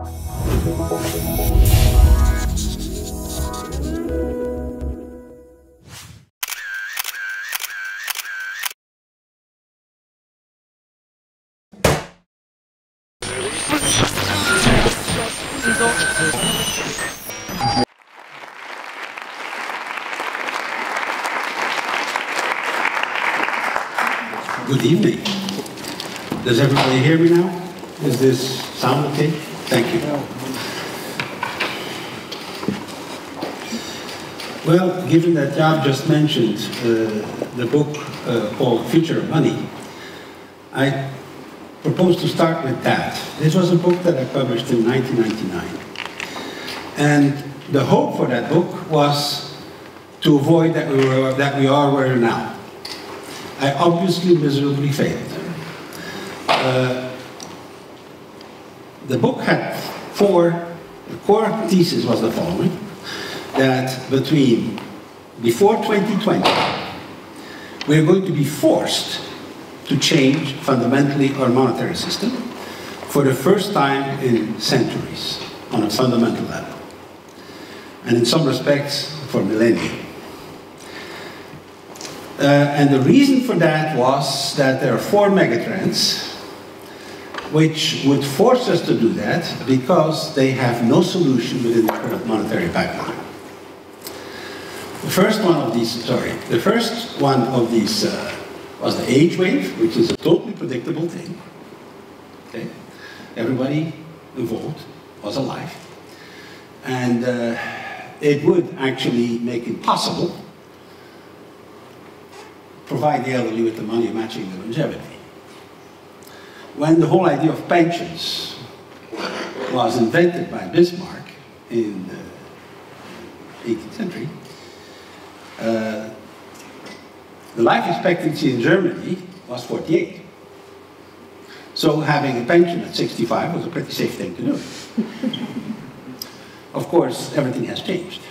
Good evening. Does everybody hear me now? Is this sound okay? Thank you. Well, given that Jaap just mentioned the book called Future of Money, I propose to start with that. This was a book that I published in 1999. And the hope for that book was to avoid that we are where we are now. I obviously miserably failed. The book had the core thesis was the following, that before 2020, we're going to be forced to change fundamentally our monetary system for the first time in centuries on a fundamental level. And in some respects, for millennia. And the reason for that was that there are 4 megatrends which would force us to do that because they have no solution within the current monetary pipeline. The first one of these was the age wave, which is a totally predictable thing. Okay? Everybody involved was alive. And it would actually make it possible provide the elderly with the money matching the longevity. When the whole idea of pensions was invented by Bismarck in the 18th century, the life expectancy in Germany was 48. So having a pension at 65 was a pretty safe thing to do. Of course, everything has changed.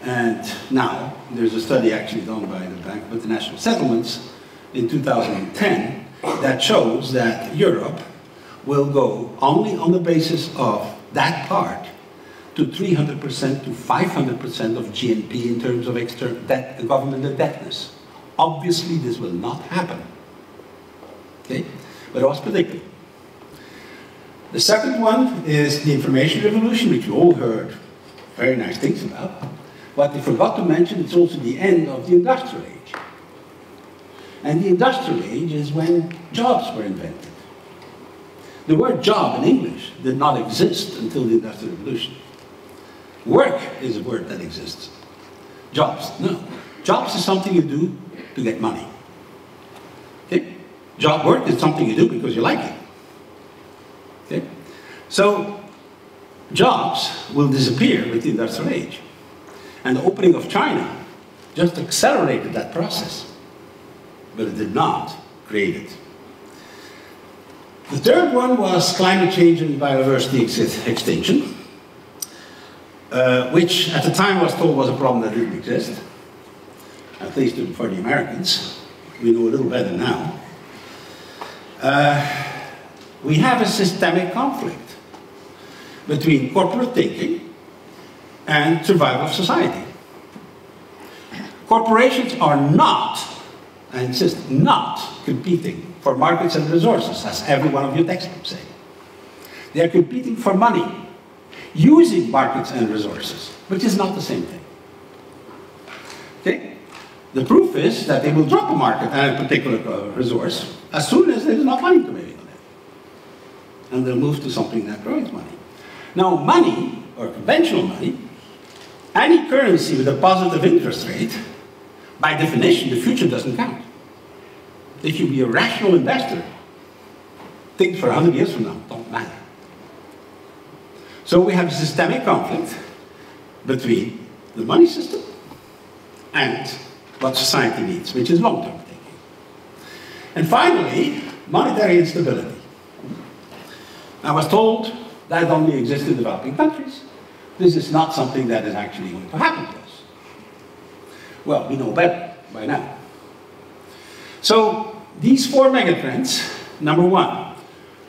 And now, there's a study actually done by the Bank of International Settlements in 2010 that shows that Europe will go only on the basis of that part to 300% to 500% of GNP in terms of external debt, government indebtedness. Obviously, this will not happen. Okay? But it was predicted. The second one is the information revolution, which you all heard very nice things about. But they forgot to mention it's also the end of the industrial age. And the industrial age is when jobs were invented. The word job in English did not exist until the Industrial Revolution. Work is a word that exists. Jobs, no. Jobs is something you do to get money. Okay? Work is something you do because you like it. Okay? So, jobs will disappear with the industrial age. And the opening of China just accelerated that process. But it did not create it. The third one was climate change and biodiversity extinction, which at the time was told was a problem that didn't exist, at least for the Americans. We know a little better now. We have a systemic conflict between corporate thinking and survival of society. Corporations are not, I insist, not competing for markets and resources, as every one of your textbooks say. They are competing for money, using markets and resources, which is not the same thing. Okay? The proof is that they will drop a market and a particular resource as soon as there is enough money to make it. And they'll move to something that grows money. Now, money, or conventional money, any currency with a positive interest rate, by definition, the future doesn't count. If you be a rational investor, things for 100 years from now don't matter. So we have a systemic conflict between the money system and what society needs, which is long-term thinking. And finally, monetary instability. I was told that only exists in developing countries. This is not something that is actually going to happen to us. Well, we know better by now. So, these 4 megatrends, number 1,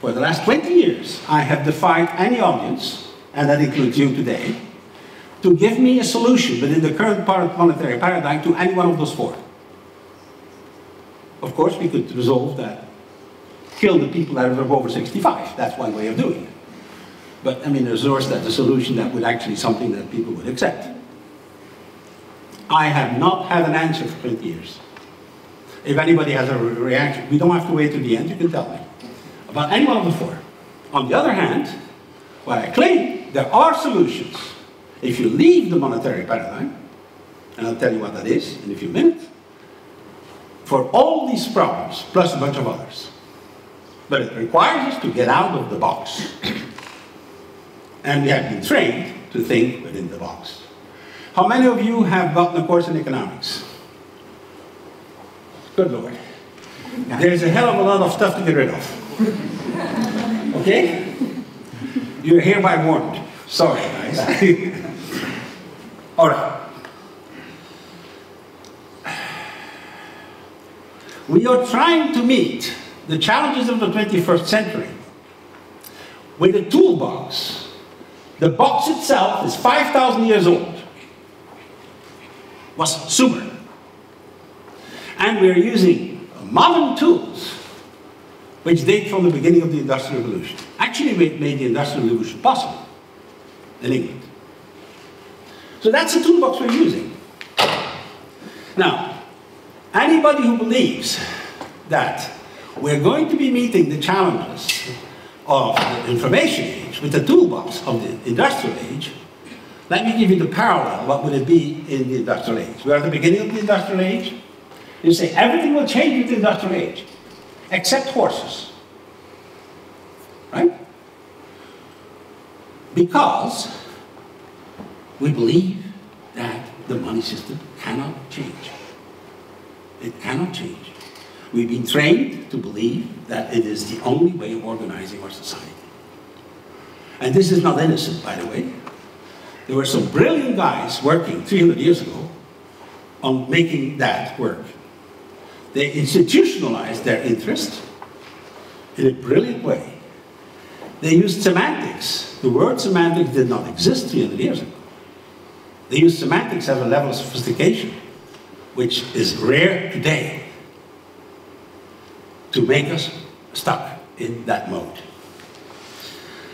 For the last 20 years, I have defied any audience, and that includes you today, to give me a solution within the current monetary paradigm to any one of those four. Of course, we could resolve that, kill the people that are over 65. That's one way of doing it. But I mean, resource that's a solution that would actually something that people would accept. I have not had an answer for 20 years. If anybody has a reaction, we don't have to wait to the end, you can tell me. About any one of the four. On the other hand, what I claim, there are solutions. If you leave the monetary paradigm, and I'll tell you what that is in a few minutes, for all these problems, plus a bunch of others. But it requires us to get out of the box. And we have been trained to think within the box. How many of you have gotten a course in economics? Good Lord. There's a hell of a lot of stuff to get rid of. Okay? You're hereby warned. Sorry, guys. All right. We are trying to meet the challenges of the 21st century with a toolbox. The box itself is 5,000 years old. Was Sumer. And we're using modern tools which date from the beginning of the Industrial Revolution. Actually, we made the Industrial Revolution possible in England. So that's the toolbox we're using. Now, anybody who believes that we're going to be meeting the challenges of the information age with the toolbox of the industrial age, let me give you the parallel. What would it be in the industrial age? We're at the beginning of the industrial age. You say everything will change with the industrial age, except horses. Right? Because we believe that the money system cannot change. It cannot change. We've been trained to believe that it is the only way of organizing our society. And this is not innocent, by the way. There were some brilliant guys working 300 years ago on making that work. They institutionalized their interest in a brilliant way. They used semantics. The word semantics did not exist 300 years ago. They used semantics at a level of sophistication which is rare today, to make us stuck in that mode.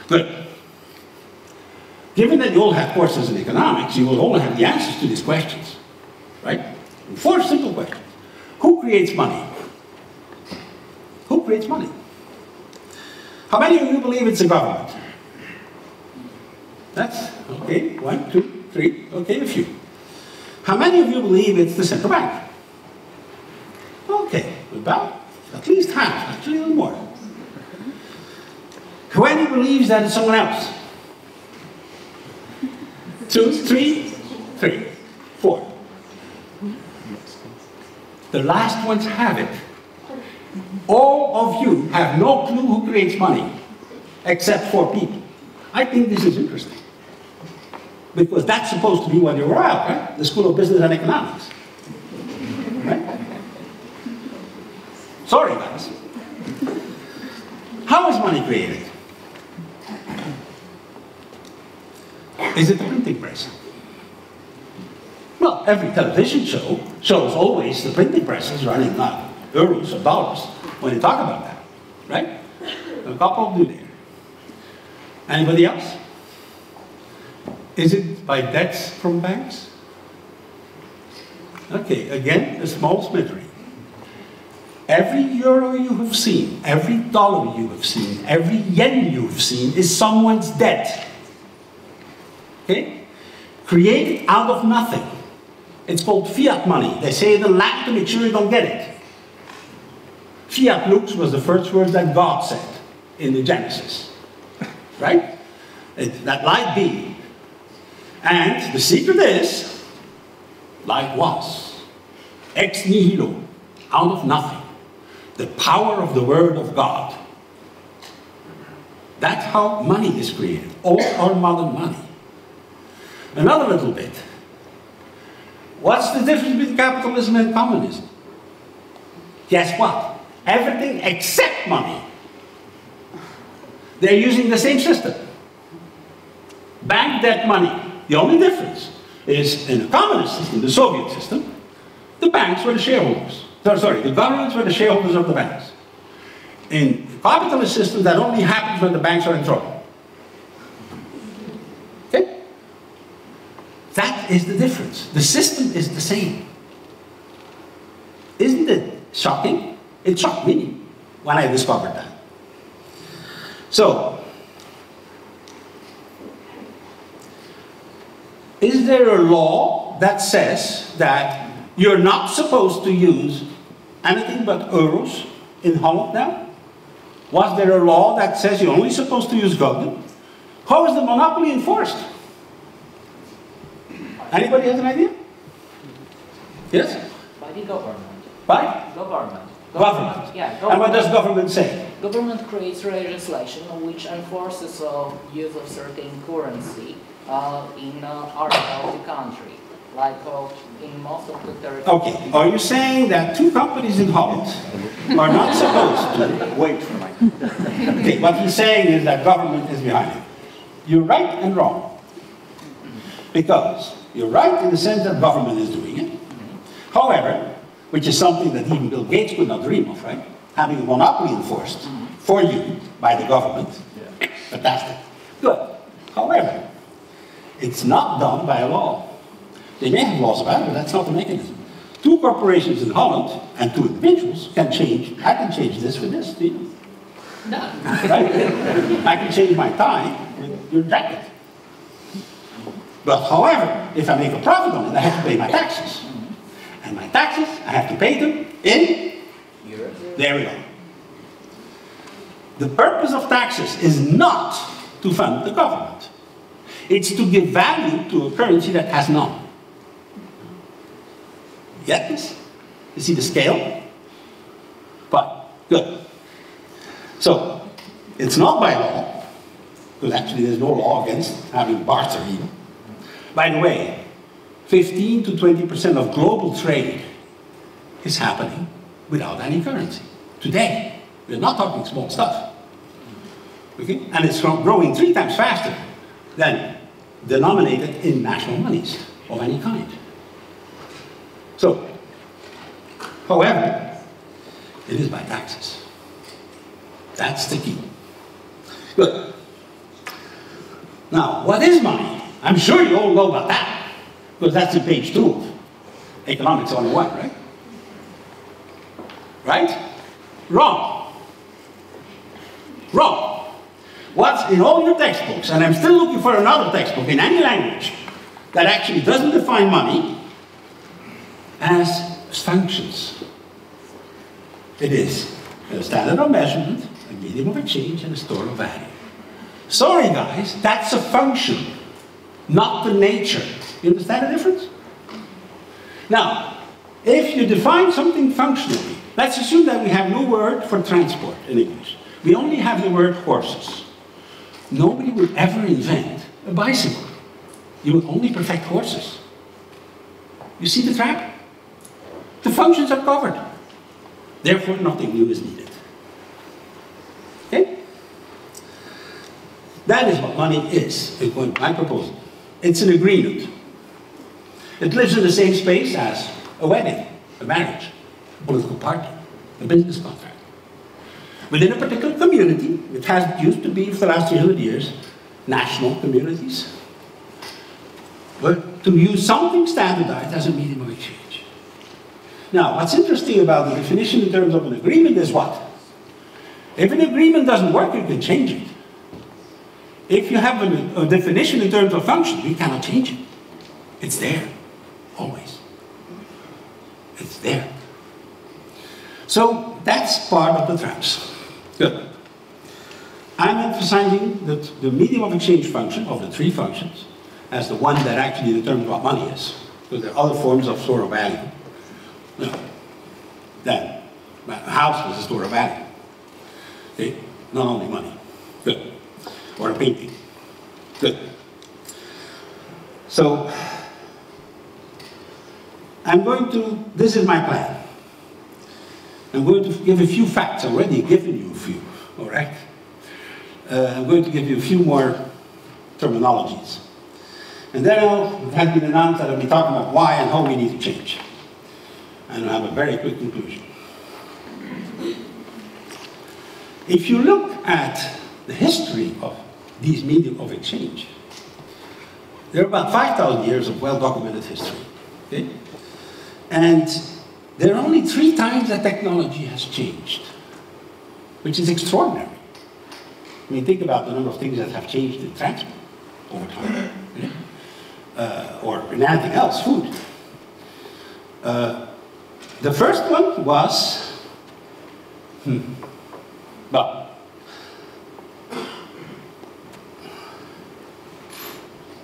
Good. Given that you all have courses in economics, you will all have the answers to these questions, right? 4 simple questions. Who creates money? Who creates money? How many of you believe it's the government? That's, okay, 1, 2, 3, okay, a few. How many of you believe it's the central bank? Okay, about at least half, actually a little more. Who any believes that it's someone else? 2, 3, 4. The last ones have it. All of you have no clue who creates money, except 4 people. I think this is interesting. Because that's supposed to be what you're at, right? The School of Business and Economics. Right? Sorry, guys. How is money created? Is it the printing press? Well, every television show shows always the printing presses running on euros or dollars when they talk about that, right? A couple do there. Anybody else? Is it by debts from banks? Okay, again, a small smattering. Every euro you have seen, every dollar you have seen, every yen you have seen is someone's debt. Okay? Created out of nothing. It's called fiat money. They say it in Latin to make sure you don't get it. Fiat lux was the first word that God said in the Genesis. Right? That light be. And the secret is, light was. Ex nihilo. Out of nothing. The power of the word of God. That's how money is created. All our modern money. Another little bit. What's the difference between capitalism and communism? Guess what? Everything except money They're using the same system. Bank debt money. The only difference is in the communist system, the Soviet system, the banks were the shareholders. Sorry, the governments were the shareholders of the banks. In capitalist systems, that only happens when the banks are in trouble. Okay? That is the difference. The system is the same. Isn't it shocking? It shocked me when I discovered that. So, is there a law that says that you're not supposed to use anything but euros in Holland now? Was there a law that says you're only supposed to use gulden? How is the monopoly enforced? Anybody has an idea? Yes? By the government. By? Government. Government. Yeah, government. And what does government say? Government creates legislation which enforces use of certain currency in area of the country, like in most of the territory. Okay, are you saying that two companies in Holland are not supposed to wait for my... Okay, what he's saying is that government is behind it. You're right and wrong. Because you're right in the sense that government is doing it. However, which is something that even Bill Gates could not dream of, right? Having a monopoly enforced for you by the government. Yeah. Fantastic. Good. However, it's not done by a law. They may have laws about it, but that's not the mechanism. Two corporations in Holland and two individuals can change. I can change this with this, do you? No. Right? I can change my tie with your jacket. But however, if I make a profit on it, I have to pay my taxes. And my taxes, I have to pay them in euros. There we go. The purpose of taxes is not to fund the government. It's to give value to a currency that has none. Get this? You see the scale? Fine. Good. So, it's not by law, because actually there's no law against having barter even. By the way, 15 to 20% of global trade is happening without any currency. Today, we're not talking small stuff. Okay? And it's growing 3 times faster than denominated in national monies of any kind. So, however, it is by taxes. That's the key. Good. Now, what is money? I'm sure you all know about that. Because that's in page 2 of Economics 101, right? Right? Wrong. Wrong. What's in all your textbooks, and I'm still looking for another textbook in any language that actually doesn't define money as functions. It is a standard of measurement, a medium of exchange, and a store of value. Sorry guys, that's a function, not the nature. You understand the difference? Now, if you define something functionally, let's assume that we have no word for transport in English. We only have the word horses. Nobody would ever invent a bicycle. You would only perfect horses. You see the trap? The functions are covered. Therefore, nothing new is needed. Okay? That is what money is, my proposal. It's an agreement. It lives in the same space as a wedding, a marriage, a political party, a business contract. Within a particular community, which has used to be for the last 300 years, national communities, but to use something standardized as a medium of exchange. Now, what's interesting about the definition in terms of an agreement is what? If an agreement doesn't work, you can change it. If you have a definition in terms of function, you cannot change it. It's there, always. It's there. So that's part of the traps. Good. I'm emphasizing that the medium of exchange function, of the 3 functions, as the one that actually determines what money is. Because there are other forms of store of value. No. Then, a house is a store of value. Okay? Not only money. Good. Or a painting. Good. So, this is my plan. I'm going to give a few facts, already given you a few, all right? I'm going to give you a few more terminologies. And then it has been announced that I'll be talking about why and how we need to change. And I'll have a very quick conclusion. If you look at the history of these medium of exchange, there are about 5,000 years of well-documented history. Okay? And there are only 3 times that technology has changed, which is extraordinary. I mean, think about the number of things that have changed in transport over time, okay? Or in anything else, food. The first one was, well,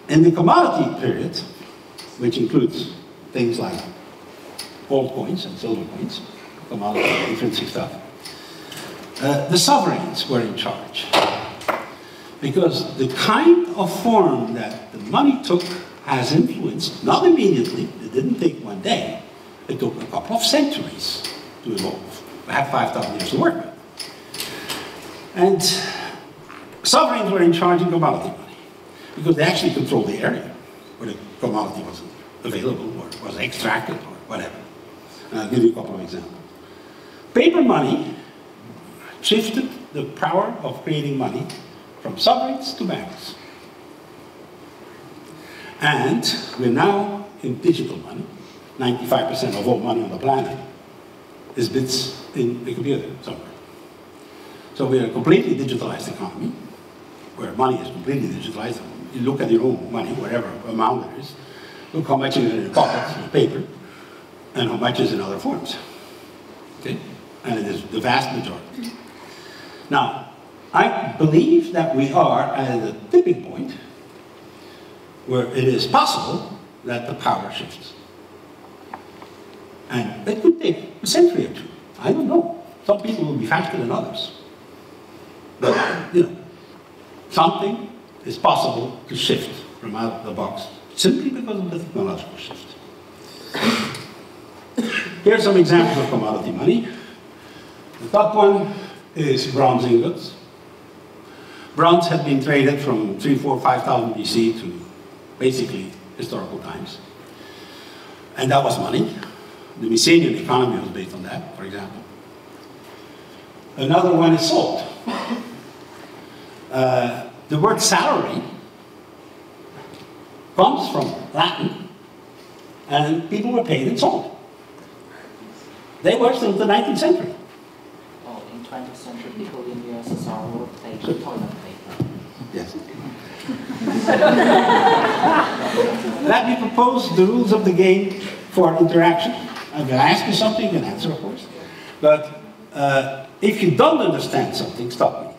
in the commodity period, which includes things like gold coins and silver coins, commodity intrinsic stuff, the sovereigns were in charge. Because the kind of form that the money took has influenced, not immediately, it didn't take one day, it took a couple of centuries to evolve. We had 5,000 years to work with. And sovereigns were in charge in commodity money, because they actually controlled the area where the commodity was available or was extracted or whatever. And I'll give you a couple of examples. Paper money shifted the power of creating money from sovereigns to banks. And we're now in digital money. 95% of all money on the planet is bits in the computer somewhere. So we're a completely digitalized economy, where money is completely digitalized. You look at your own money, whatever amount there is, look how much is in your pockets, in paper, and how much is in other forms. Okay? And it is the vast majority. Now, I believe that we are at a tipping point where it is possible that the power shifts. And it could take a century or 2. I don't know. Some people will be faster than others. But, you know, something is possible to shift from out of the box simply because of the technological shift. Here are some examples of commodity money. The top one is bronze ingots. Bronze had been traded from 3, 4, 5,000 BC to basically historical times. And that was money. The Mycenaean economy was based on that, for example. Another one is salt. The word salary comes from Latin, and people were paid in salt. They were since the 19th century. Oh, in 20th century, people in the USSR were paid in toilet paper. Yes. Let me propose the rules of the game for interaction. I'm going to ask you something, you can answer, of course. But if you don't understand something, stop me.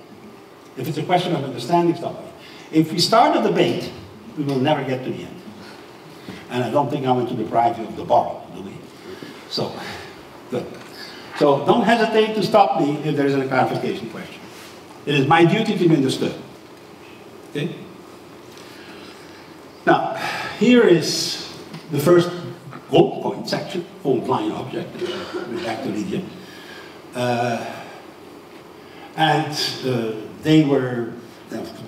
If it's a question of understanding, stop me. If we start a debate, we will never get to the end. And I don't think I'm going to deprive you of the bottle, do we? So, good. So don't hesitate to stop me if there is a clarification question. It is my duty to be understood. Okay? Now, here is the first gold coin section, old line object, back to Lydia. They were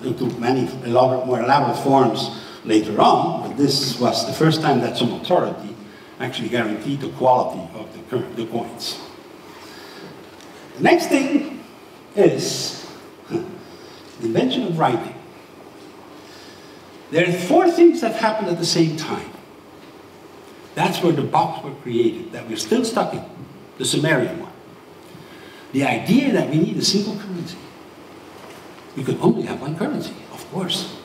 into many more elaborate forms later on, but this was the first time that some authority actually guaranteed the quality of the coins. The next thing is the invention of writing. There are 4 things that happened at the same time. That's where the box were created, that we're still stuck in, the Sumerian one. The idea that we need a single currency. We could only have one currency, of course.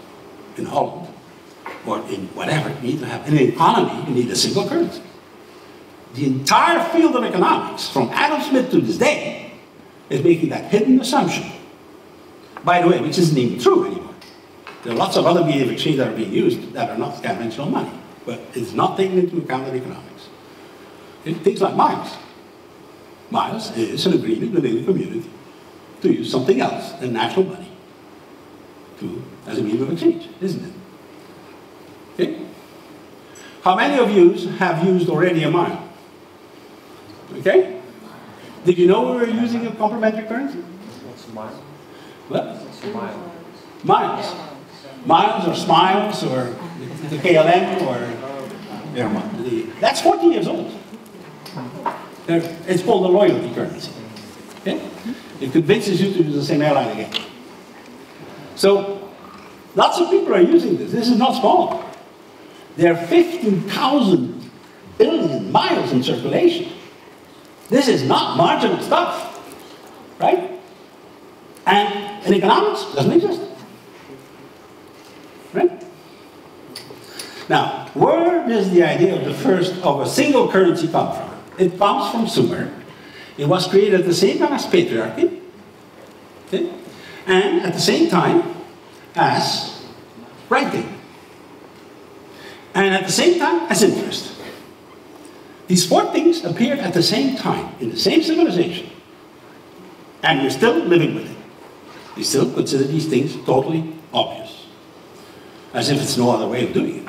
In Holland, or in whatever, you need to have. In an economy, you need a single currency. The entire field of economics, from Adam Smith to this day, is making that hidden assumption. By the way, which isn't even true anymore. There are lots of other media of exchange that are being used that are not conventional money, but it's not taken into account in economics. Things like miles. Miles is an agreement within the community to use something else than national money as a medium of exchange, isn't it? Okay? How many of you have used already a mile? Okay? Did you know we were using a complementary currency? What's a mile? What? What's Miles. Miles or Smiles or the KLM or that's 40 years old. It's called a loyalty currency. Okay? It convinces you to use the same airline again. So lots of people are using this. This is not small. There are 15,000 billion miles in circulation. This is not marginal stuff, right? And in economics, it doesn't exist. Right? Now, where does the idea of a single currency come from? It comes from Sumer. It was created at the same time as patriarchy, okay? And at the same time as writing. And at the same time as interest. These four things appeared at the same time, in the same civilization. And we're still living with it. We still consider these things totally obvious. As if it's no other way of doing it.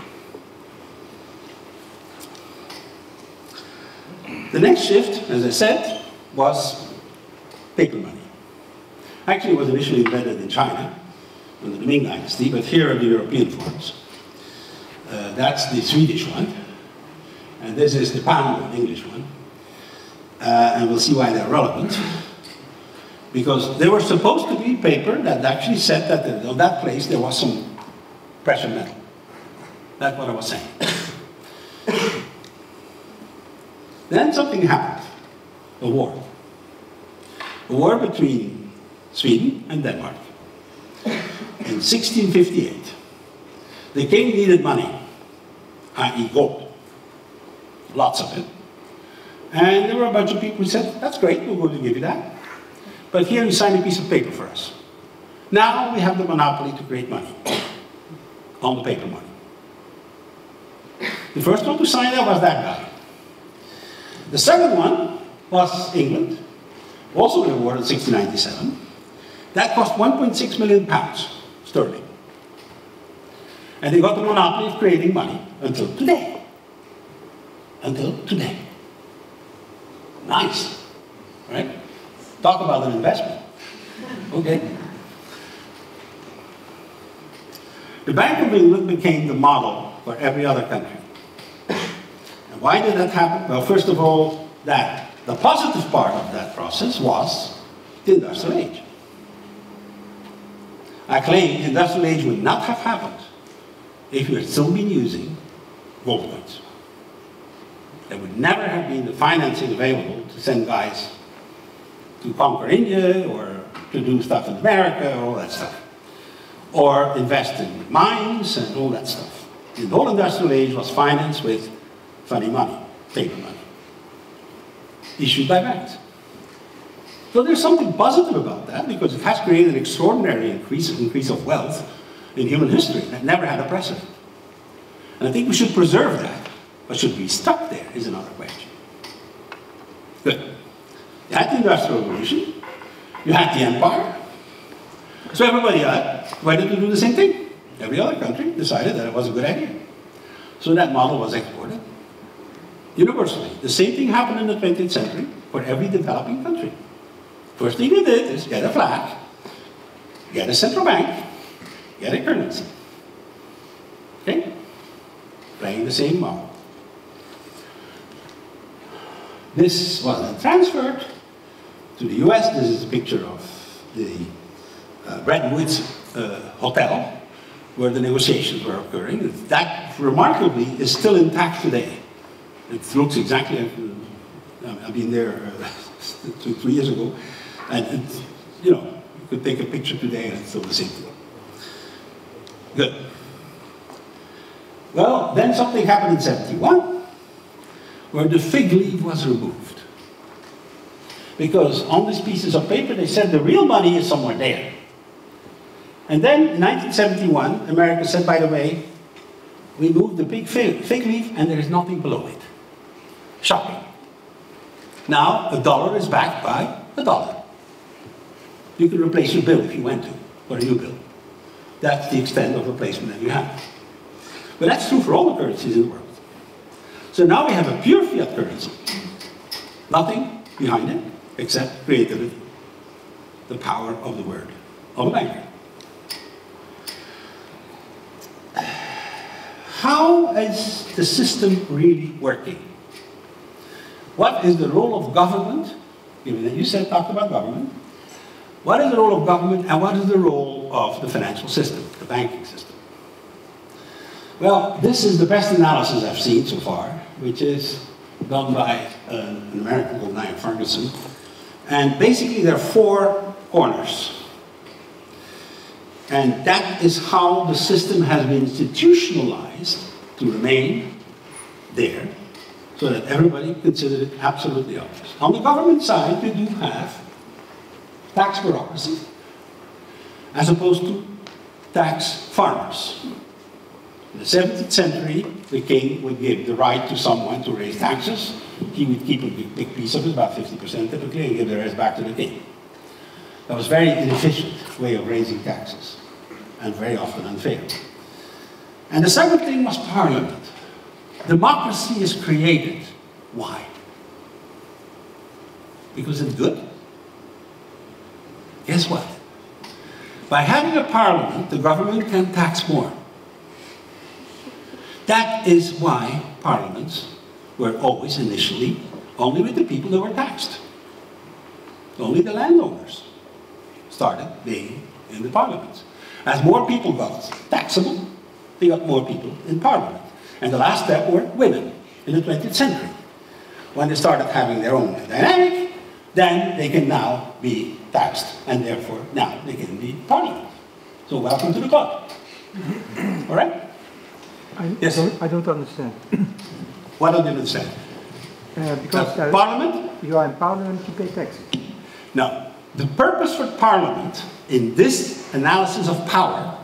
The next shift, as I said, was paper money. Actually, it was initially invented in China, under the Ming Dynasty, but here are the European forms. That's the Swedish one. And this is the pound one, English one. And we'll see why they're relevant. Because they were supposed to be paper that actually said that on that place there was some precious metal. That's what I was saying. Then something happened. A war. A war between Sweden and Denmark. In 1658. The king needed money, i.e. gold. Lots of it. And there were a bunch of people who said, that's great, we're going to give you that. But here you sign a piece of paper for us. Now we have the monopoly to create money. On the paper money. The first one to sign that was that guy. The second one was England, also in the war in 1697. That cost 1.6 million pounds sterling. And they got the monopoly of creating money until today. Until today. Nice, right? Talk about an investment. Okay. The Bank of England became the model for every other country. And why did that happen? Well, first of all, the positive part of that process was the Industrial Age. I claim the Industrial Age would not have happened if you had still been using gold coins. There would never have been the financing available to send guys to conquer India or to do stuff in America or all that stuff. Or invest in mines and all that stuff. The whole Industrial Age was financed with funny money, paper money, issued by banks. So there's something positive about that because it has created an extraordinary increase of wealth in human history that never had a precedent. And I think we should preserve that. But should we be stuck there is another question. Good. You had the Industrial Revolution. You had the Empire. So everybody wanted to do the same thing. Every other country decided that it was a good idea. So that model was exported universally. The same thing happened in the 20th century for every developing country. First thing they did is get a flag, get a central bank, get a currency. Okay? Playing the same model. This was then transferred to the US. This is a picture of the Bretton Woods hotel where the negotiations were occurring. That, remarkably, is still intact today. It looks exactly like, I've been there 3 years ago, and it's, you could take a picture today and it's still the same thing. Good. Well, then something happened in 71, where the fig leaf was removed. Because on these pieces of paper, they said the real money is somewhere there. And then in 1971, America said, by the way, we moved the big fig leaf and there is nothing below it. Shocking. Now, a dollar is backed by a dollar. You can replace your bill if you went to, or a new bill. That's the extent of replacement that you have. But that's true for all the currencies in the world. So now we have a pure fiat currency. Nothing behind it except creativity. The power of the word of a banker. how is the system really working? What is the role of government? You talked about government. What is the role of government and what is the role of the financial system, the banking system? Well, this is the best analysis I've seen so far, which is done by an American called Niall Ferguson. And basically there are 4 corners. And that is how the system has been institutionalized to remain there, so that everybody considers it absolutely obvious. On the government side, we do have tax bureaucracy, as opposed to tax farmers. In the 17th century, the king would give the right to someone to raise taxes. He would keep a big piece of it, about 50% typically, and give the rest back to the king. That was a very inefficient way of raising taxes, and very often unfair. And the second thing was parliament. Democracy is created. Why? Because it's good? Guess what? By having a parliament, the government can tax more. That is why parliaments were always initially only with the people that were taxed. Only the landowners started being in the parliaments. As more people got taxable, they got more people in parliament. And the last step were women in the 20th century. When they started having their own dynamic, then they can now be taxed, and therefore now they can be parliament. So welcome to the club. All right? Yes? I don't understand. What don't you understand? Because parliament? You are in parliament to pay taxes. No. The purpose for parliament in this analysis of power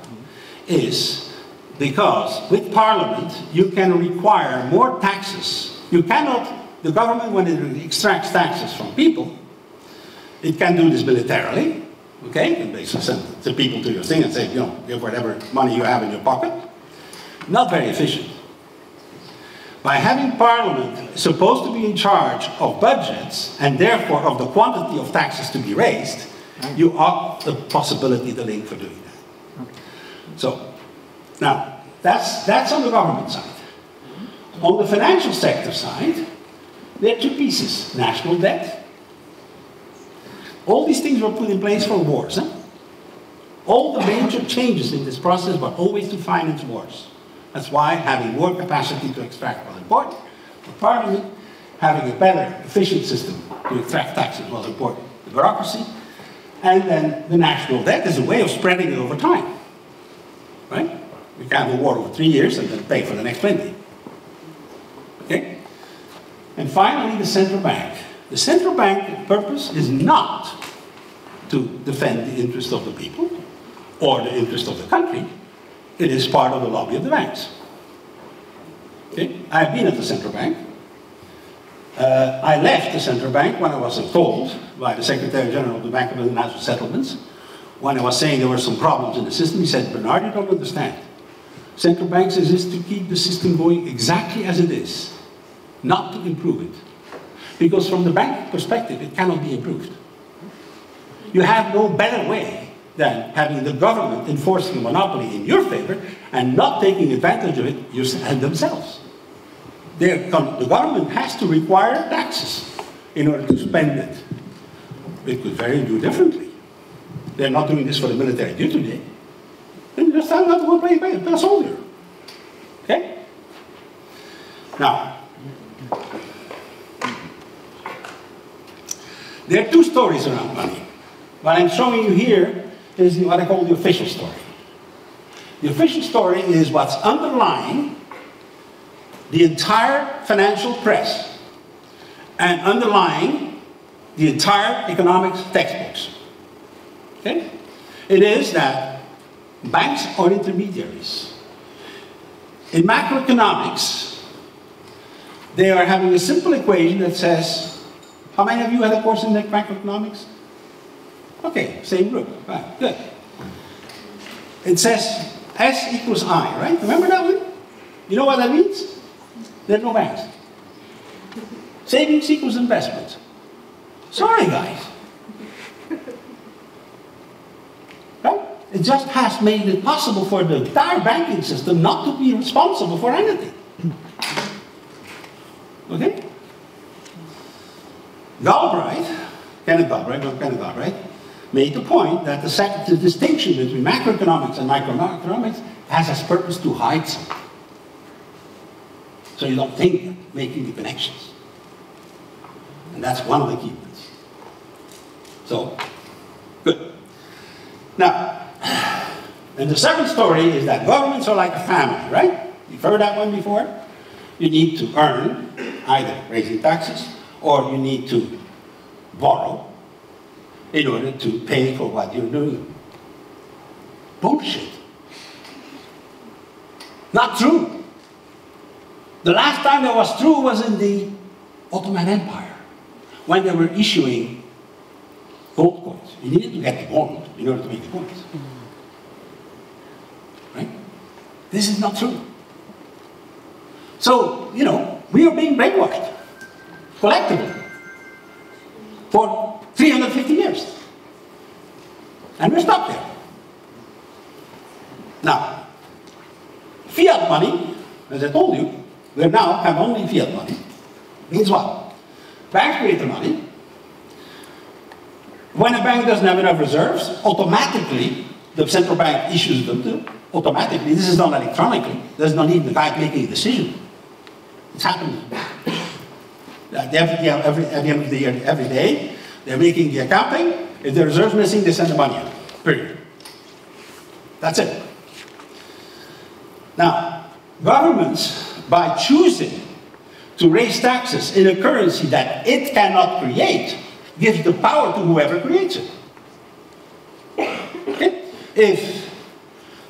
is because with parliament you can require more taxes. You cannot, the government, when it extracts taxes from people, it can do this militarily. Okay? It can basically send the people to your thing and say, you know, give whatever money you have in your pocket. Not very efficient. By having parliament supposed to be in charge of budgets and therefore of the quantity of taxes to be raised, you have the possibility, the link for doing that. Okay. So, now, that's on the government side. On the financial sector side, there are 2 pieces. National debt. All these things were put in place for wars. All the major changes in this process were always to finance wars. That's why having more capacity to extract was important. For Parliament, having a better, efficient system to extract taxes was important. The bureaucracy, and then the national debt is a way of spreading it over time. Right? We can have a war over 3 years and then pay for the next 20. Okay? And finally, the central bank. The central bank purpose is not to defend the interest of the people or the interest of the country. It is part of the lobby of the banks. Okay? I've been at the central bank. I left the central bank when I was told by the Secretary General of the Bank of International Settlements, when I was saying there were some problems in the system. He said, Bernard, you don't understand. Central banks exist to keep the system going exactly as it is, not to improve it. Because from the bank perspective, it cannot be improved. You have no better way than having the government enforcing a monopoly in your favor and not taking advantage of it themselves. The government has to require taxes in order to spend it. It could do differently. They're not doing this for the military duty day. Then just tell them to go pay a soldier. Okay? Now, there are 2 stories around money. What I'm showing you here is what I call the official story. The official story is what's underlying the entire financial press and underlying the entire economics textbooks. Okay? It is that banks are intermediaries. In macroeconomics, they are having a simple equation that says, how many of you had a course in macroeconomics? Okay, same group. Right, good. It says S equals I, right? Remember that one? You know what that means? There are no banks. Savings equals investment. Sorry, guys. Right? It just has made it possible for the entire banking system not to be responsible for anything. Okay? Kenneth Galbraith, made the point that the distinction between macroeconomics and microeconomics has as purpose to hide something. So you don't think making the connections. And that's one of the key points. So, good. Now, and the second story is that governments are like a family, right? You've heard that one before? You need to earn, either raising taxes, or you need to borrow in order to pay for what you're doing. Bullshit. Not true. The last time that was true was in the Ottoman Empire, when they were issuing gold coins. You needed to get the gold in order to make the coins. Right? This is not true. So, you know, we are being brainwashed, collectively, for 350 years. And we're stuck there. Now, fiat money, as I told you, we now have only fiat money. Means what? Banks create the money. When a bank doesn't have enough reserves, automatically the central bank issues them to. Automatically, this is done electronically. There's no need the guy making a decision. It's happening. At the end of the year, every day, they're making the accounting. If the reserve's missing, they send the money out. Period. That's it. Now, governments, by choosing to raise taxes in a currency that it cannot create, gives the power to whoever creates it. Okay? If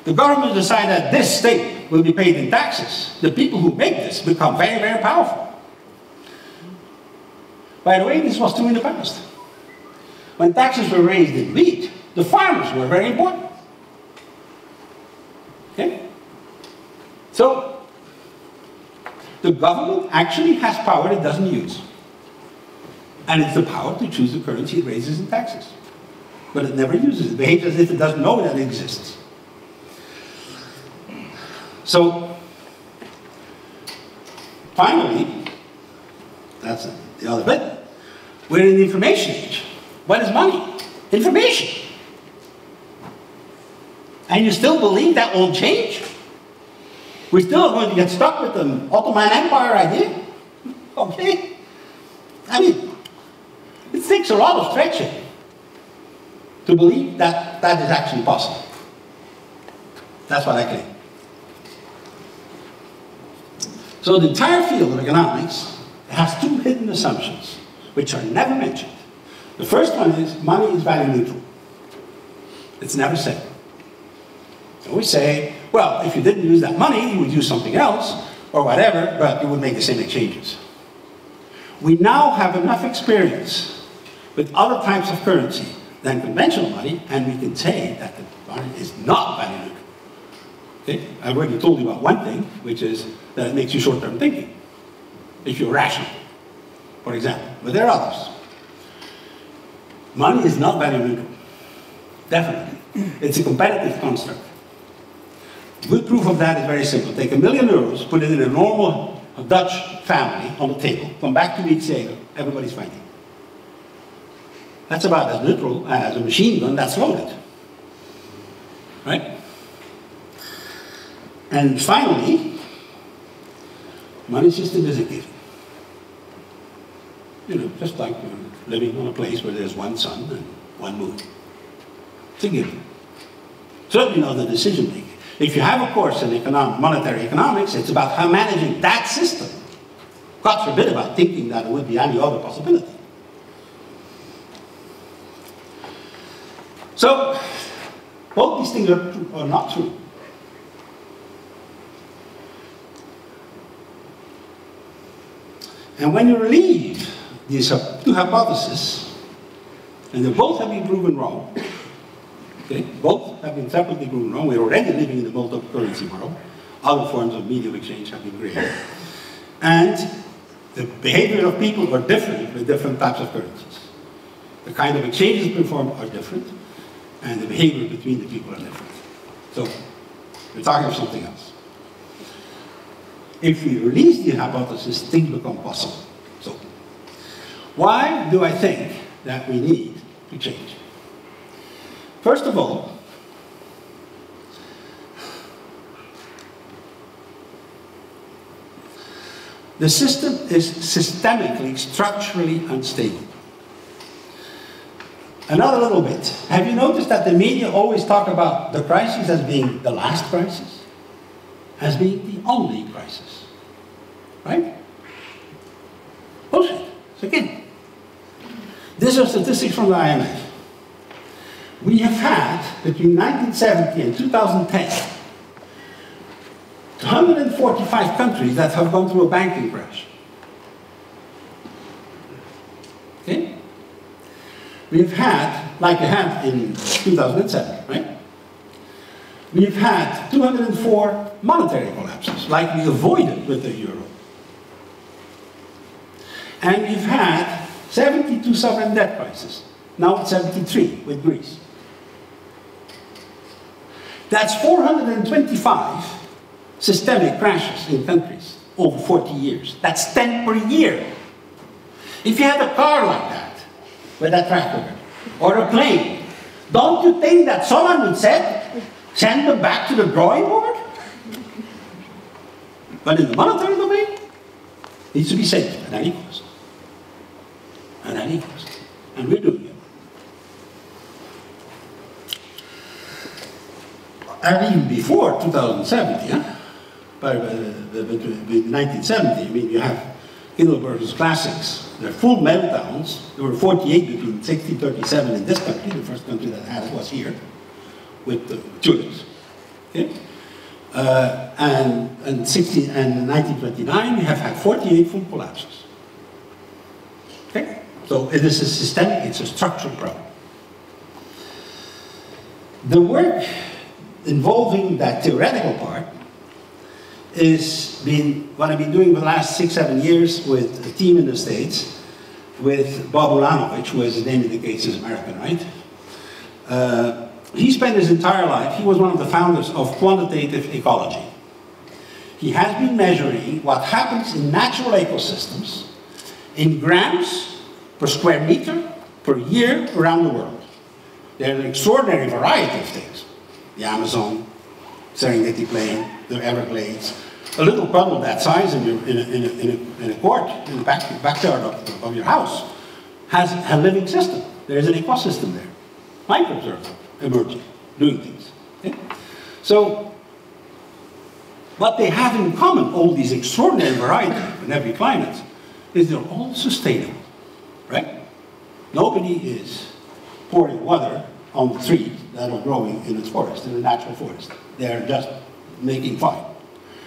the government decides that this state will be paid in taxes, the people who make this become very, very powerful. By the way, this was true in the past. When taxes were raised in wheat, the farmers were very important. Okay? So, the government actually has power it doesn't use. And it's the power to choose the currency it raises in taxes. But it never uses it. It behaves as if it doesn't know that it exists. So, finally, that's the other bit. We're in the information age. What is money? Information. And you still believe that won't change? We're still going to get stuck with the Ottoman Empire idea? Okay? I mean, it takes a lot of stretching to believe that that is actually possible. That's what I claim. So the entire field of economics has two hidden assumptions, which are never mentioned. The first one is money is value neutral. It's never said. So we say, well, if you didn't use that money, you would use something else, or whatever, but you would make the same exchanges. We now have enough experience with other types of currency than conventional money, and we can say that the money is not value neutral. Okay? I've already told you about one thing, which is that it makes you short-term thinking, if you're rational, for example. But there are others. Money is not value neutral. Definitely. It's a competitive construct. Good proof of that is very simple. Take €1 million, put it in a normal Dutch family on the table, come back 2 weeks later, everybody's fighting. That's about as neutral as a machine gun that's loaded. Right? And finally, money system is a given. You know, just like you're living on a place where there's one sun and one moon. It's a given. Certainly not the decision making. If you have a course in monetary economics, it's about how managing that system. God forbid about thinking that there would be any other possibility. So, both these things are true or not true. And when you relieve these two hypotheses, and they both have been proven wrong, okay, both have been separately proven wrong. We're already living in the multi-currency world. Other forms of medium exchange have been created. And the behavior of people are different with different types of currencies. The kind of exchanges performed are different. and the behavior between the people are different. So we're talking of something else. If we release the hypothesis, things become possible. So why do I think that we need to change? First of all, the system is systemically, structurally unstable. Another little bit. Have you noticed that the media always talk about the crisis as being the last crisis? As being the only crisis. Right? Bullshit. It's again. These are statistics from the IMF. We have had, between 1970 and 2010, 145 countries that have gone through a banking crash. Okay? We've had, like we had in 2007, right? We've had 204 monetary collapses, like we avoided with the euro. And we've had 72 sovereign debt crises. Now it's 73 with Greece. That's 425 systemic crashes in countries over 40 years. That's 10 per year. If you had a car like that, with that track record, or a plane, don't you think that someone would send them back to the drawing board? But in the monetary domain, it needs to be saved at any cost. At any cost. And we're doing it. And even before 2070, yeah? Between 1970, I mean, you have Kindleberger's classics. They're full meltdowns. There were 48 between 1637 in this country. The first country that had it was here, with the tulips. Okay? And 1929, we have had 48 full collapses. Okay? So it is a systemic, it's a structural problem. The work involving that theoretical part is what I've been doing for the last 6-7 years with a team in the States, with Bob Ulanovich, who, as his name indicates, is American, right? He spent his entire life, he was one of the founders of quantitative ecology. He has been measuring what happens in natural ecosystems in grams per square meter per year around the world. There are an extraordinary variety of things. The Amazon, Serengeti Plain, the Everglades. A little puddle that size in a court, in the backyard of your house, has a living system. There is an ecosystem there. Microbes are emerging, doing things. Okay? So, what they have in common, all these extraordinary varieties in every climate, is they're all sustainable, right? Nobody is pouring water on the trees that are growing in the forest, in the natural forest. They're just making fine.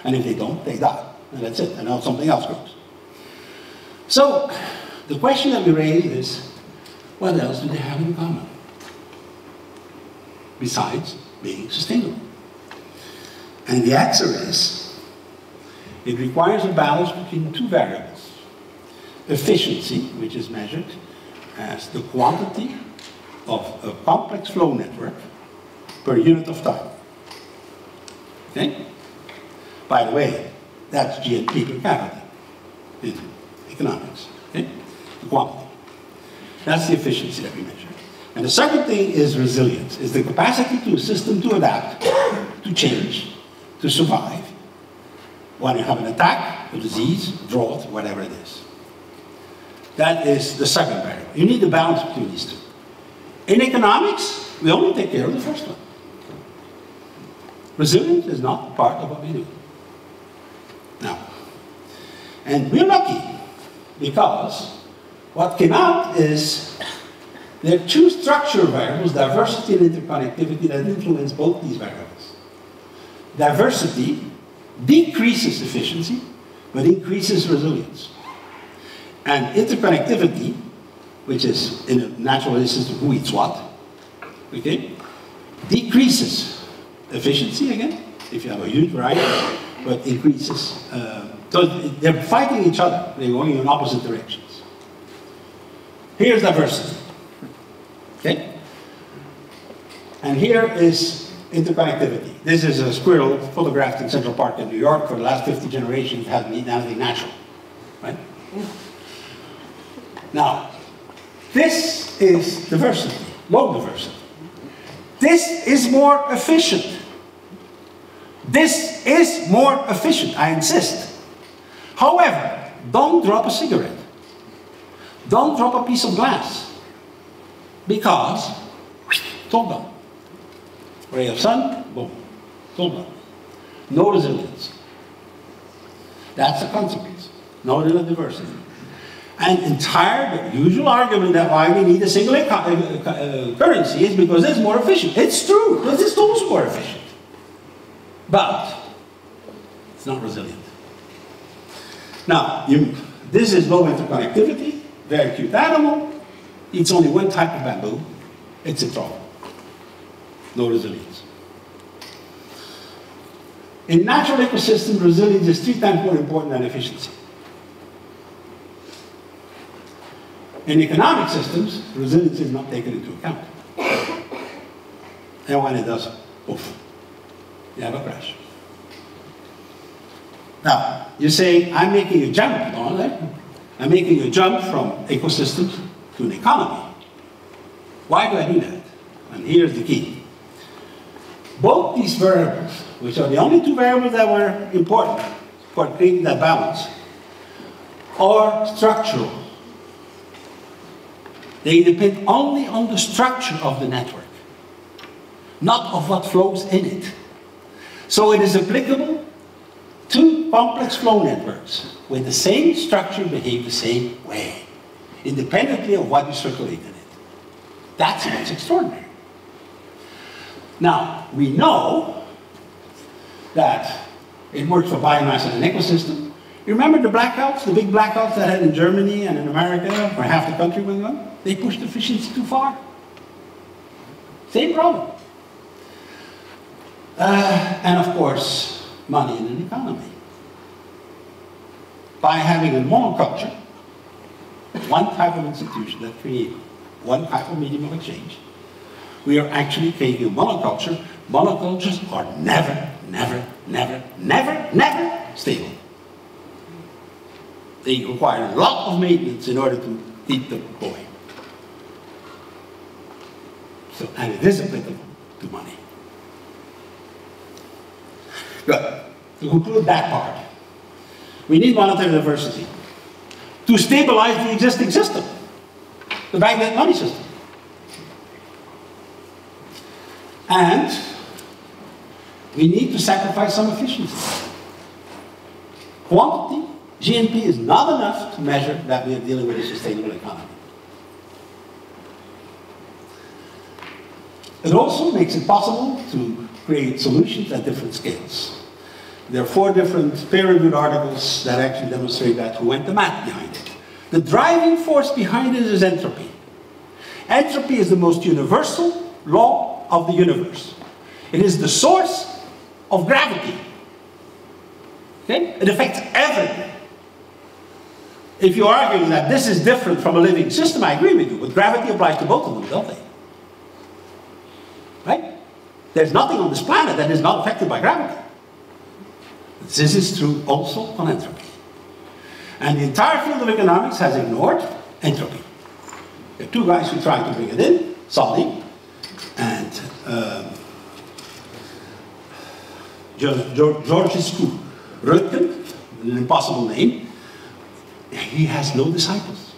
And if they don't, they die. And that's it. And now something else grows. So, the question that we raise is, what else do they have in common? Besides being sustainable. And the answer is, it requires a balance between two variables. Efficiency, which is measured as the quantity of a complex flow network per unit of time. Okay? By the way, that's GNP per capita in economics. Okay? The quantity. That's the efficiency that we measure. And the second thing is resilience. Is the capacity to a system to adapt, to change, to survive when you have an attack, a disease, drought, whatever it is. That is the second variable. You need the balance between these two. In economics, we only take care of the first one. Resilience is not part of what we do. Now, and we're lucky because what came out is there are two structural variables, diversity and interconnectivity, that influence both these variables. Diversity decreases efficiency, but increases resilience. And interconnectivity, which is in a natural system who eats what, okay, decreases efficiency again, if you have a huge variety, but increases. So they're fighting each other. They're going in opposite directions. Here's diversity. Okay? And here is interconnectivity. This is a squirrel photographed in Central Park in New York. For the last 50 generations, it hasn't eaten anything natural. Right? Now, this is diversity, low diversity. This is more efficient. This is more efficient, I insist. However, don't drop a cigarette. Don't drop a piece of glass. Because, it's all done. Ray of sun, boom, it's all done. No resilience. That's the consequence. No real diversity. And the usual argument that why we need a single currency is because it's more efficient. It's true, because it's also more efficient. But it's not resilient. Now, this is low interconnectivity, very cute animal, eats only one type of bamboo, it's in trouble. No resilience. In natural ecosystems, resilience is 3 times more important than efficiency. In economic systems, resilience is not taken into account. And when it does, poof, you have a crash. Now, you say, I'm making a jump, aren't I? I'm making a jump from ecosystems to an economy. Why do I do that? And here's the key. Both these variables, which are the only 2 variables that were important for creating that balance, are structural. They depend only on the structure of the network, not of what flows in it. So it is applicable to complex flow networks where the same structure behave the same way, independently of what you circulate in it. That's what's extraordinary. Now, we know that it works for biomass in an ecosystem. You remember the blackouts, the big blackouts that had in Germany and in America, where half the country went on? They pushed efficiency too far. Same problem. And of course, money in an economy. By having a monoculture, one type of institution that creates one type of medium of exchange, we are actually creating a monoculture. Monocultures are never, never, never, never, never stable. They require a lot of maintenance in order to keep them going. So, and it is applicable to money. Good. To conclude that part, we need monetary diversity to stabilize the existing system, the bank money system. And we need to sacrifice some efficiency. Quantity, GNP, is not enough to measure that we are dealing with a sustainable economy. It also makes it possible to create solutions at different scales. There are 4 different peer-reviewed articles that actually demonstrate that, who went the math behind it. The driving force behind it is entropy. Entropy is the most universal law of the universe. It is the source of gravity. Okay? It affects everything. If you argue that this is different from a living system, I agree with you, but gravity applies to both of them, don't they? Right? There's nothing on this planet that is not affected by gravity. This is true also on entropy. And the entire field of economics has ignored entropy. There are 2 guys who tried to bring it in, Saldi and Georgescu Röttgen, an impossible name. He has no disciples.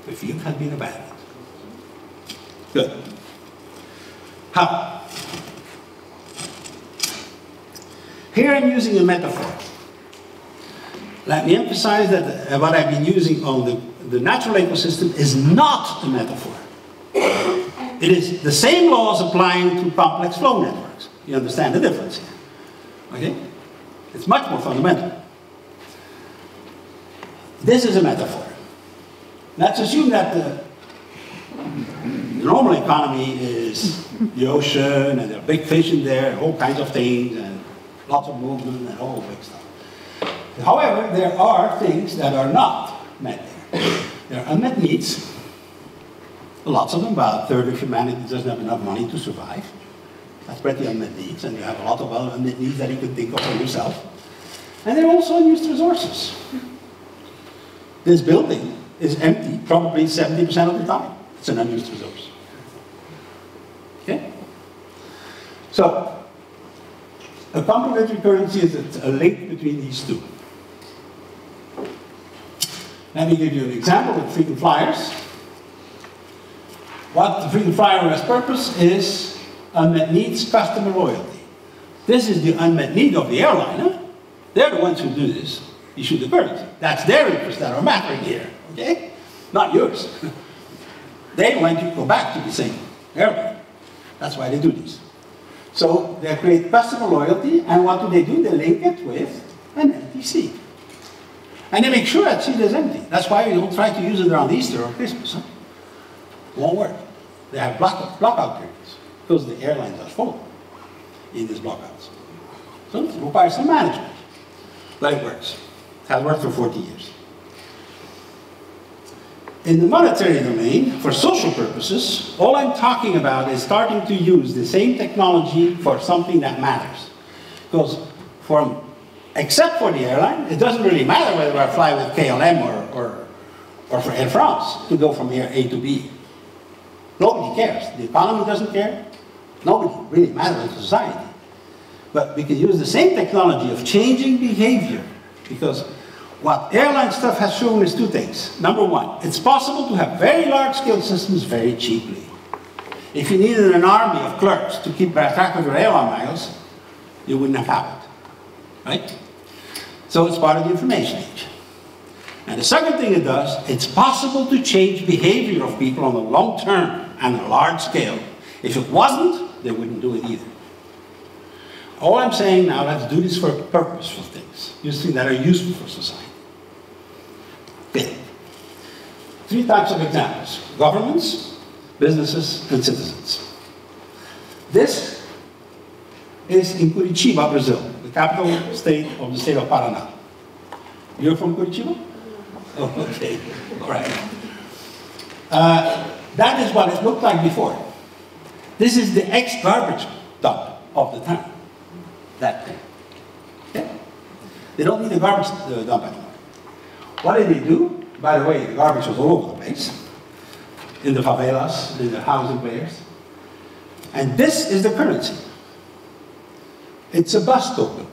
The field has been abandoned. Good. How? Here I'm using a metaphor. Let me emphasize that what I've been using on the natural ecosystem is not a metaphor. It is the same laws applying to complex flow networks. You understand the difference here. Okay? It's much more fundamental. This is a metaphor. Let's assume that the normal economy is the ocean, and there are big fish in there, all kinds of things, and lots of movement, and all big stuff. However, there are things that are not met there. There are unmet needs, lots of them, about a third of humanity doesn't have enough money to survive. That's pretty unmet needs, and you have a lot of other unmet needs that you can think of for yourself. And they're also unused resources. This building is empty probably 70% of the time. It's an unused resource. Okay? So, a complementary currency is a link between these two. Let me give you an example with frequent flyers. What the frequent flyer has purpose is unmet needs, customer loyalty. This is the unmet need of the airliner. They're the ones who do this, issue the currency. That's their interests that are mattering here, okay? Not yours. They want you to go back to the same airline. That's why they do this. So they create customer loyalty, and what do? They link it with an empty seat. And they make sure that seat is empty. That's why you don't try to use it around Easter or Christmas. Huh? Won't work. They have blockout periods, because the airlines are full in these blockouts. So it requires some management. But it works. It has worked for 40 years. In the monetary domain, for social purposes, all I'm talking about is starting to use the same technology for something that matters. Because except for the airline, it doesn't really matter whether I fly with KLM or for Air France to go from here A to B. Nobody cares. The economy doesn't care. Nobody really matters in society. But we can use the same technology of changing behavior, because what airline stuff has shown is two things. Number one, it's possible to have very large-scale systems very cheaply. If you needed an army of clerks to keep track of your airline miles, you wouldn't have happened, right? So it's part of the information age. And the second thing it does, it's possible to change behavior of people on the long term and a large scale. If it wasn't, they wouldn't do it either. All I'm saying now, let's do this for purposeful things, use things that are useful for society. Okay. 3 types of examples: governments, businesses, and citizens. This is in Curitiba, Brazil, the capital state of the state of Paraná. You're from Curitiba? Oh, okay, all right. That is what it looked like before. This is the ex-garbage dump of the town. That thing. Okay? They don't need the garbage dump anymore. What did they do? By the way, the garbage was all over the place. In the favelas, in the housing players. And this is the currency. It's a bus token.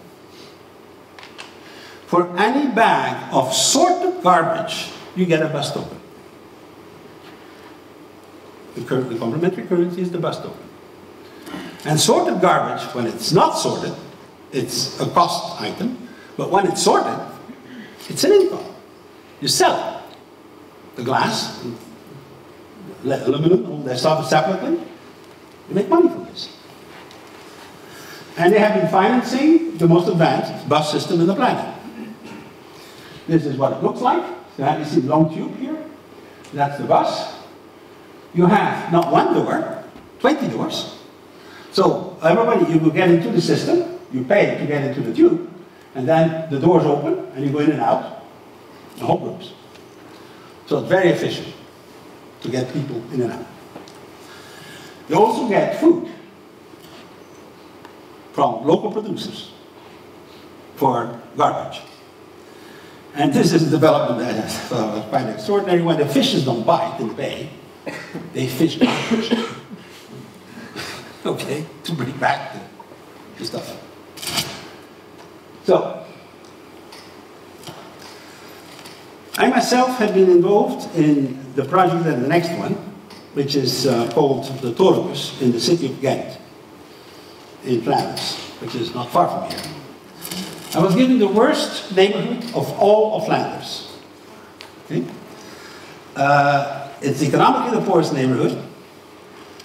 For any bag of sorted garbage, you get a bus token. The complementary currency is the bus token. And sorted garbage, when it's not sorted, it's a cost item, but when it's sorted, it's an income. You sell it. The glass, the aluminum, all that stuff separately, you make money from this. And they have been financing the most advanced bus system in the planet. This is what it looks like. So you see the long tube here. That's the bus. You have not one door, 20 doors. So everybody, you will get into the system. You pay to get into the tube, and then the doors open, and you go in and out, the whole groups. So it's very efficient to get people in and out. You also get food from local producers for garbage. And this is a development that is quite extraordinary. When the fishes don't bite in the bay, they fish garbage. Okay, to bring back the stuff. So, I myself have been involved in the project and the next one, which is called the Torus in the city of Ghent, in Flanders, which is not far from here. I was given the worst neighborhood of all of Flanders. Okay? It's economically the poorest neighborhood.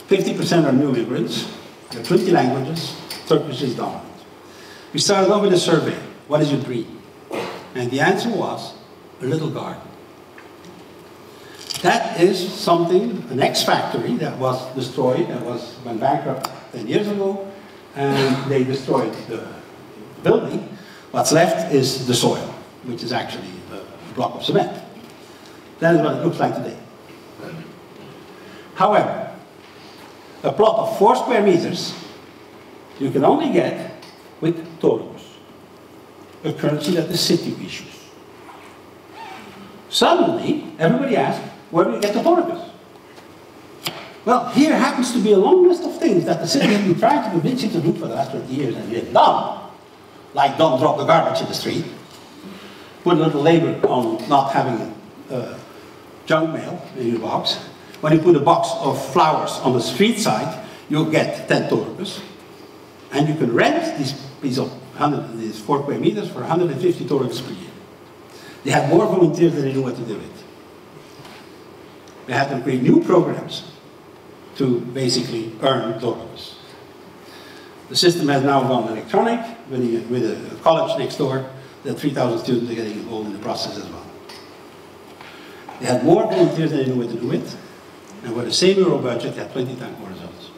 50% are new immigrants. There are 20 languages. Turkish is dominant. We started off with a survey. What is your dream? And the answer was a little garden. That is something, an ex-factory that was destroyed, that went bankrupt 10 years ago, and they destroyed the building. What's left is the soil, which is actually a block of cement. That is what it looks like today. However, a plot of 4 square meters you can only get with Torus, a currency that the city issues. Suddenly, everybody asks, where do we get the Torus? Well, here happens to be a long list of things that the city has been trying to convince you to do for the last 20 years and you haven't done. Like don't drop the garbage in the street, put a little labor on not having junk mail in your box. When you put a box of flowers on the street side, you'll get 10 Torus. And you can rent these 4 square meters for 150 Torus per year. They have more volunteers than they know what to do with. They have to create new programs to basically earn Torus. The system has now gone electronic with a college next door. That 3,000 students are getting involved in the process as well. They had more volunteers than they knew what to do with. And with the same euro budget, they had 20 times more results.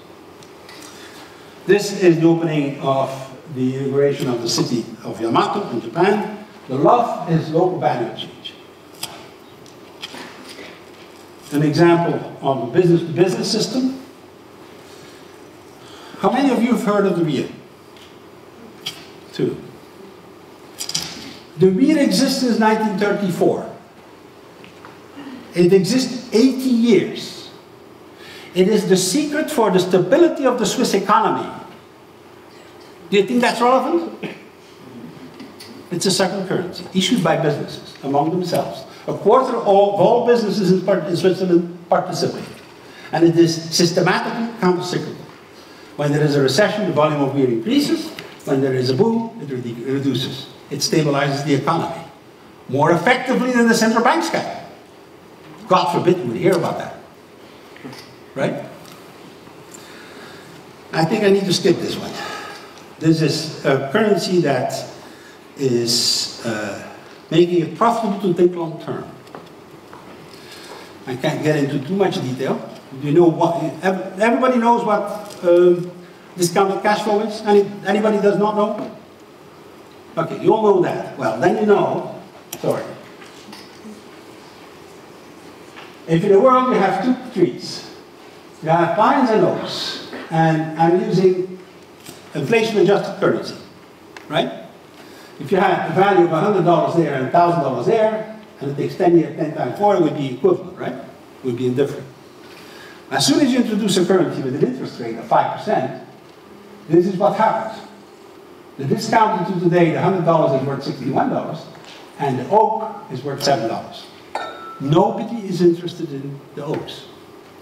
This is the opening of the inauguration of the city of Yamato in Japan. The love is local value exchange. An example of a business-to-business system. How many of you have heard of the RIA? 2. The RIA exists since 1934. It exists 80 years. It is the secret for the stability of the Swiss economy. Do you think that's relevant? It's a second currency, issued by businesses among themselves. A quarter of all businesses in Switzerland participate. And it is systematically countercyclical. When there is a recession, the volume of beer increases. When there is a boom, it reduces. It stabilizes the economy. More effectively than the central banks can. God forbid we would hear about that. Right? I think I need to skip this one. This is a currency that is making it profitable to think long term. I can't get into too much detail. Do you know what? Everybody knows what discounted cash flow is? Anybody does not know? Okay, you all know that. Well, then you know, sorry. If in the world you have 2 trees, you have pines and oaks, and I'm using inflation-adjusted currency, right? If you had the value of $100 there and $1,000 there, and it takes 10 years, 10 times 4, it would be equivalent, right? It would be indifferent. As soon as you introduce a currency with an interest rate of 5%, this is what happens. The discount to today, the $100 is worth $61, and the oak is worth $7. Nobody is interested in the oaks.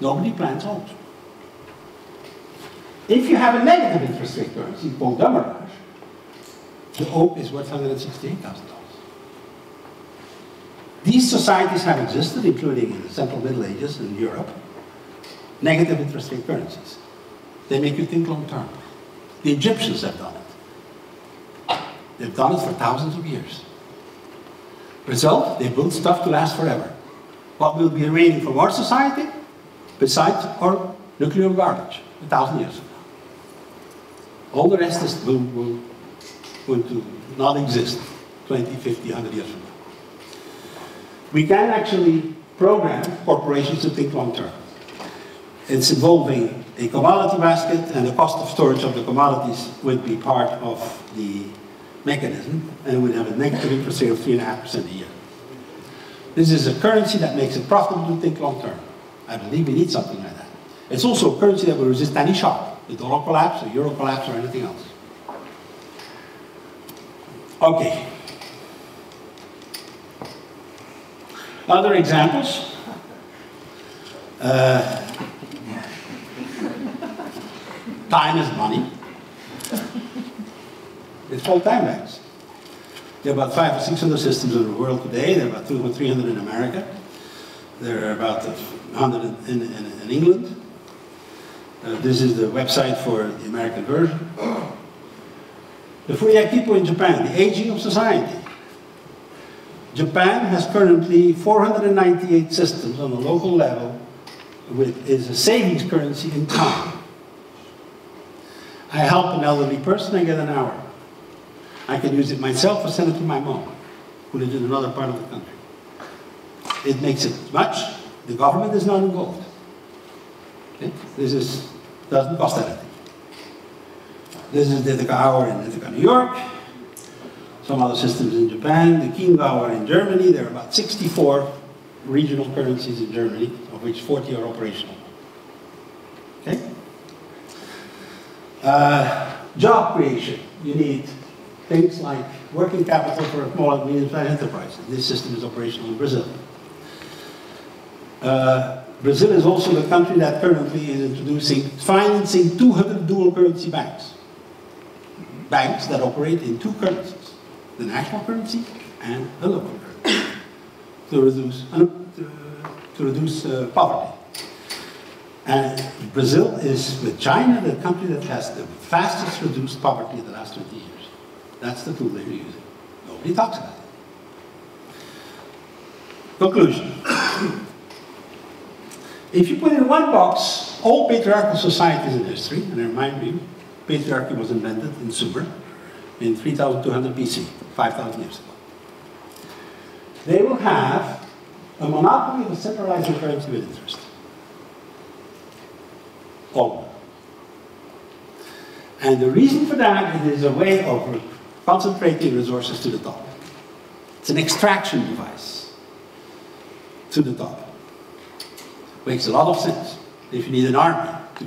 Nobody plants oaks. If you have a negative interest rate currency called demurrage, the oak is worth $168,000. These societies have existed, including in the Central Middle Ages in Europe, negative interest rate currencies. They make you think long term. The Egyptians have done it. They've done it for thousands of years. Result, they build stuff to last forever. What will be remaining from our society, besides our nuclear garbage, 1,000 years from now? All the rest is going to not exist 20, 50, 100 years from now. We can actually program corporations to think long term. It's involving a commodity basket, and the cost of storage of the commodities would be part of the mechanism, and we'd have a negative interest rate of 3.5% a year. This is a currency that makes it profitable to think long term. I believe we need something like that. It's also a currency that will resist any shock, the dollar collapse, the euro collapse, or anything else. Okay. Other examples. Time is money. It's called time banks. There are about 500 or 600 systems in the world today. There are about 200 or 300 in America. There are about 100 in England. This is the website for the American version. The Fuyakipo in Japan, the aging of society. Japan has currently 498 systems on a local level, which is a savings currency in time. I help an elderly person, I get an hour. I can use it myself or send it to my mom, who lives in another part of the country. It makes it much. The government is not involved. Okay? This doesn't cost anything. This is the Ithaca in Ithaca, New York. Some other systems in Japan. The Chiemgauer in Germany. There are about 64 regional currencies in Germany, of which 40 are operational. Okay? Job creation. You need things like working capital for a small and medium-sized enterprise. This system is operational in Brazil. Brazil is also the country that currently is financing 200 dual currency banks. Banks that operate in two currencies, the national currency and the local currency, to reduce poverty. And Brazil is, with China, the country that has the fastest reduced poverty in the last 20 years. That's the tool they're using. Nobody talks about it. Conclusion. If you put in one box all patriarchal societies in history, and I remind you, patriarchy was invented in Sumer in 3200 BC, 5,000 years ago. They will have a monopoly of a centralizing currency with interest. All of them. And the reason for that, it is a way of concentrating resources to the top. It's an extraction device to the top. Makes a lot of sense. If you need an army to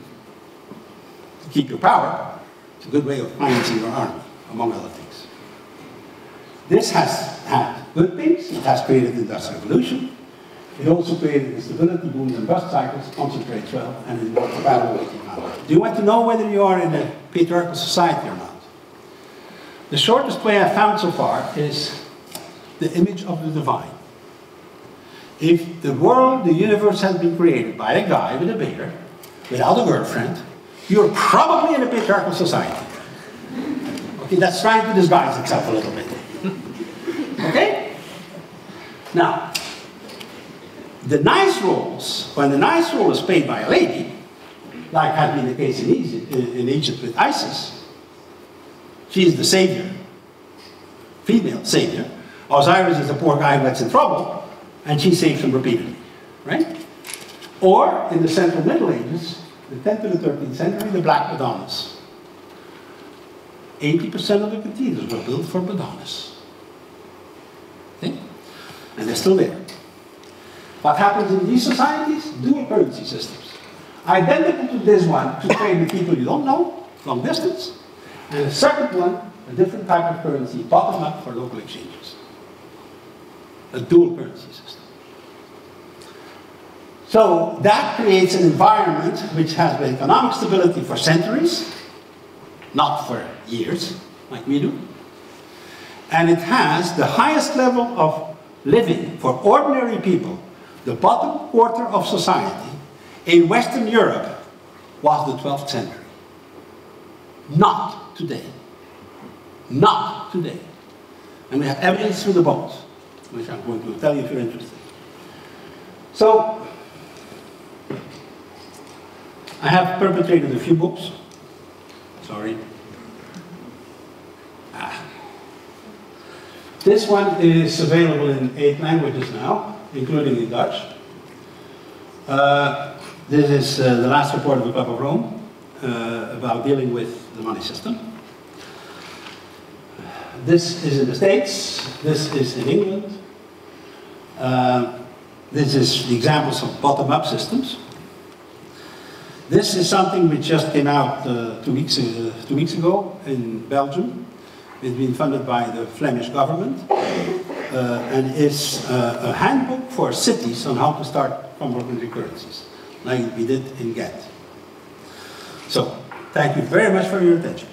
keep your power, it's a good way of financing your army, among other things. This has had good things. It has created the Industrial Revolution. It also created the stability, boom and bust cycles, concentrates well, and is more compatible with the economy. Do you want to know whether you are in a patriarchal society or not? The shortest way I've found so far is the image of the divine. If the world, the universe has been created by a guy with a beard, without a girlfriend, you're probably in a patriarchal society. Okay, that's trying to disguise itself a little bit. Okay? Now, the nice roles, when the nice role is played by a lady, like has been the case in Egypt with Isis, she's the savior, female savior. Osiris is the poor guy who gets in trouble, and she saves him repeatedly, right? Or, in the Central Middle Ages, the 10th to the 13th century, the Black Madonnas. 80% of the cathedrals were built for Madonnas. Okay? And they're still there. What happens in these societies? Dual currency systems. Identical to this one, to trade with people you don't know, long distance. And a second one, a different type of currency, bottom up for local exchanges. A dual currency system. So that creates an environment which has economic stability for centuries, not for years, like we do. And it has the highest level of living for ordinary people. The bottom quarter of society in Western Europe was the 12th century. Not today. Not today. And we have evidence through the bones, which I'm going to tell you if you're interested. So, I have perpetrated a few books. Sorry. This one is available in 8 languages now, including in Dutch. This is the last report of the Club of Rome about dealing with the money system. This is in the States. This is in England. This is the examples of bottom-up systems. This is something which just came out 2 weeks ago in Belgium. It's been funded by the Flemish government and is a handbook for cities on how to start complementary currencies, like we did in Ghent. So, thank you very much for your attention.